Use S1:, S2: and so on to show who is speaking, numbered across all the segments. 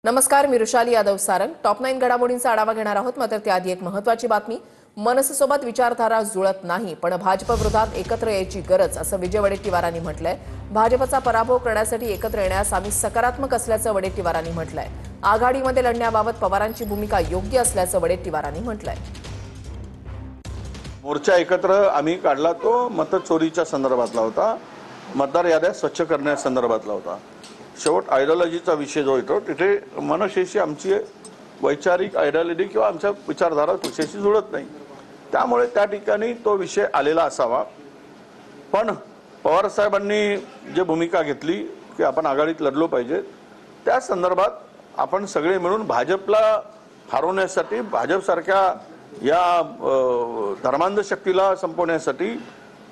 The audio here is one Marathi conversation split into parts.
S1: नमस्कार, मी रुशाली यादव सारंग। टॉप 9 घडामोडींचा आढावा घेणार आहोत। मात्र त्याआधी एक महत्त्वाची बातमी। मनसेसोबत विचारधारा जुळत नाही, पण भाजप विरोधात एकत्र यायची गरज, असं विजय वडेट्टीवारांनी म्हटलंय। भाजपचा पराभव करण्यासाठी एकत्र येण्यास आम्ही सकारात्मक असल्याचं वडेट्टीवारांनी म्हटलंय। आघाडीमध्ये लढण्याबाबत पवारांची भूमिका योग्य असल्याचं वडेट्टीवारांनी म्हटलंय।
S2: मोर्चा एकत्र आम्ही काढला तो मतचोरीच्या संदर्भातला होता, मतदार याद्या स्वच्छ करण्यासंदर्भातला होता। शेवट आयडियोलॉजीचा विषय जो येतो तिथे मनसेशी आमची वैचारिक आयडियोलॉजी किंवा आमच्या विचारधारा कशाशी जुळत नाही, त्यामुळे त्या ठिकाणी तो विषय आलेला असावा। पण पवार साहेबांनी जे भूमिका घेतली की आपण आघाडीत लढलो पाहिजे, त्या संदर्भात आपण सगळे मिळून भाजपला हरवण्यासाठी, भाजपसारख्या या धर्मांध शक्तीला संपवण्यासाठी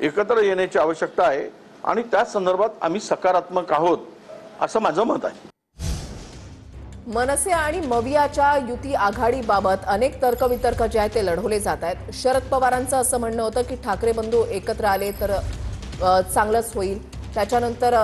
S2: एकत्र येण्याची आवश्यकता आहे आणि त्या संदर्भात आम्ही सकारात्मक आहोत असं माझं मत आहे।
S1: मनसे आणि मवियाच्या युती आघाडीबाबत अनेक तर्कवितर्क जे आहेत ते लढवले जात आहेत। शरद पवारांचं असं म्हणणं होतं की ठाकरे बंधू एकत्र आले तर चांगलंच होईल, त्याच्यानंतर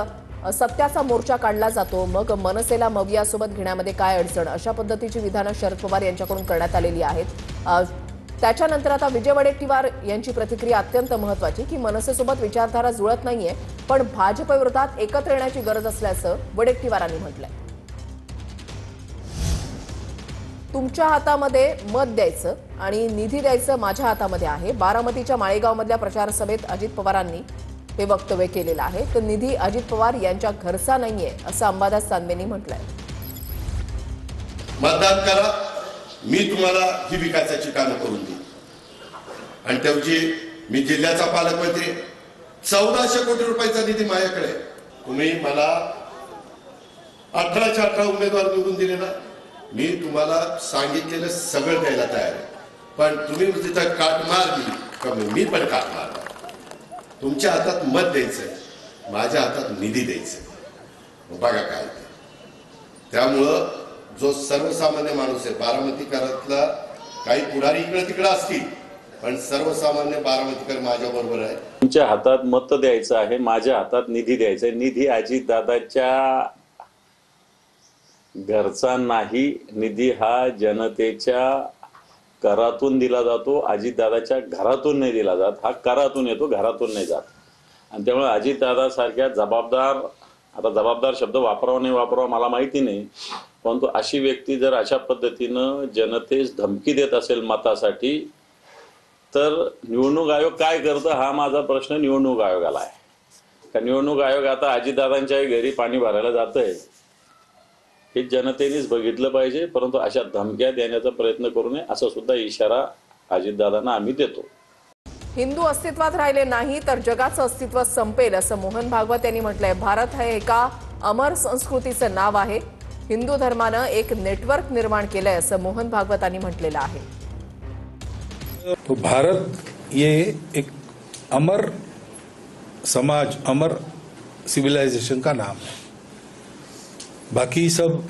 S1: सत्याचा मोर्चा काढला जातो, मग मनसेला मवियासोबत घेण्यामध्ये काय अडचण, अशा पद्धतीची विधानं शरद पवार यांच्याकडून करण्यात आलेली आहेत। त्याच्यानंतर आता विजय वडेट्टीवार यांची प्रतिक्रिया अत्यंत महत्त्वाची की मनसेसोबत विचारधारा जुळत नाहीये, पण भाजप विरोधात एकत्र येण्याची गरज असल्याचं वडेट्टीवारांनी म्हटलंय। तुमच्या हातामध्ये मत द्यायचं आणि निधी द्यायचं माझ्या हातामध्ये आहे। बारामतीच्या माळेगावमधल्या प्रचार सभेत अजित पवारांनी हे वक्तव्य केलेलं आहे। तर निधी अजित पवार यांच्या घरचा नाहीये असं अंबादास दानवेंनी म्हटलंय।
S3: मतदान करा, मी तुम्हाला ही विकासाची कामं करून देईन। आणि त्याची मी जिल्ह्याचा पालकमंत्री, 1400 कोटी रुपयाचा निधी माझ्याकडे। तुम्ही मला 18च्या 18 उमेदवार निवडून दिले ना, मी तुम्हाला सांगितलेलं सगळं द्यायला तयार आहे। पण तुम्ही तिथं काट मारली का मी पण काट मारणार। तुमच्या हातात मत द्यायचंय, माझ्या हातात निधी द्यायचंय, बघा काय। त्यामुळं जो सर्वसामान्य माणूस आहे, बारामतीकरातला काही पुढारी इकडे तिकडे असतील, पण सर्वसामान्य बारामतीकर माझ्या बरोबर आहे।
S4: तुमच्या हातात मत द्यायचं आहे, माझ्या हातात निधी द्यायचा आहे। निधी अजितदादाच्या घरचा नाही, निधी हा जनतेच्या करातून दिला जातो। अजितदादाच्या घरातून नाही दिला जात, हा करातून येतो, घरातून नाही जात। आणि त्यामुळे अजितदादा सारख्या जबाबदार, आता जबाबदार शब्द वापरावा नाही वापरावा मला माहिती नाही, परंतु अशी व्यक्ती जर अशा पद्धतीनं जनतेस धमकी देत असेल मतासाठी, तर निवडणूक आयोग काय करतं हा माझा प्रश्न निवडणूक आयोगाला आहे। का निवडणूक आयोग आता अजितदादांच्या घरी पाणी भरायला जातंय हे जनतेनेच बघितलं पाहिजे, परंतु अशा धमक्या देण्याचा प्रयत्न करू नये असा सुद्धा इशारा अजितदादांना आम्ही देतो।
S1: हिंदू अस्तित्वात राहिले नाही तर जगाचं अस्तित्व संपेल असं मोहन भागवत यांनी म्हटलंय। भारत हे एका अमर संस्कृतीचं नाव आहे। हिंदू धर्मानं एक नेटवर्क निर्माण केलंय असं मोहन भागवतांनी म्हटलेलं आहे।
S5: तो भारत ये एक अमर समाज, अमर सिविलाइजेशन का नाम है। बाकी सब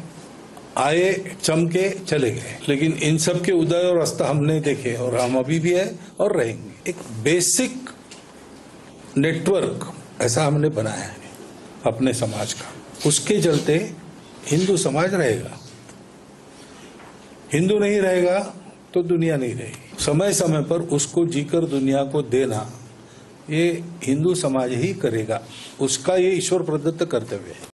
S5: आए, चमके, चले गए, लेकिन इन सब के उदय और अस्त हमने देखे और हम अभी भी है और रहेंगे। एक बेसिक नेटवर्क ऐसा हमने बनाया है अपने समाज का, उसके चलते हिंदू समाज रहेगा। हिंदू नहीं रहेगा तो दुनिया नहीं रहेगी। समय समय पर उसको जीकर दुनिया को देना ये हिंदू समाज ही करेगा, उसका ये ईश्वर प्रदत्त कर्तव्य है।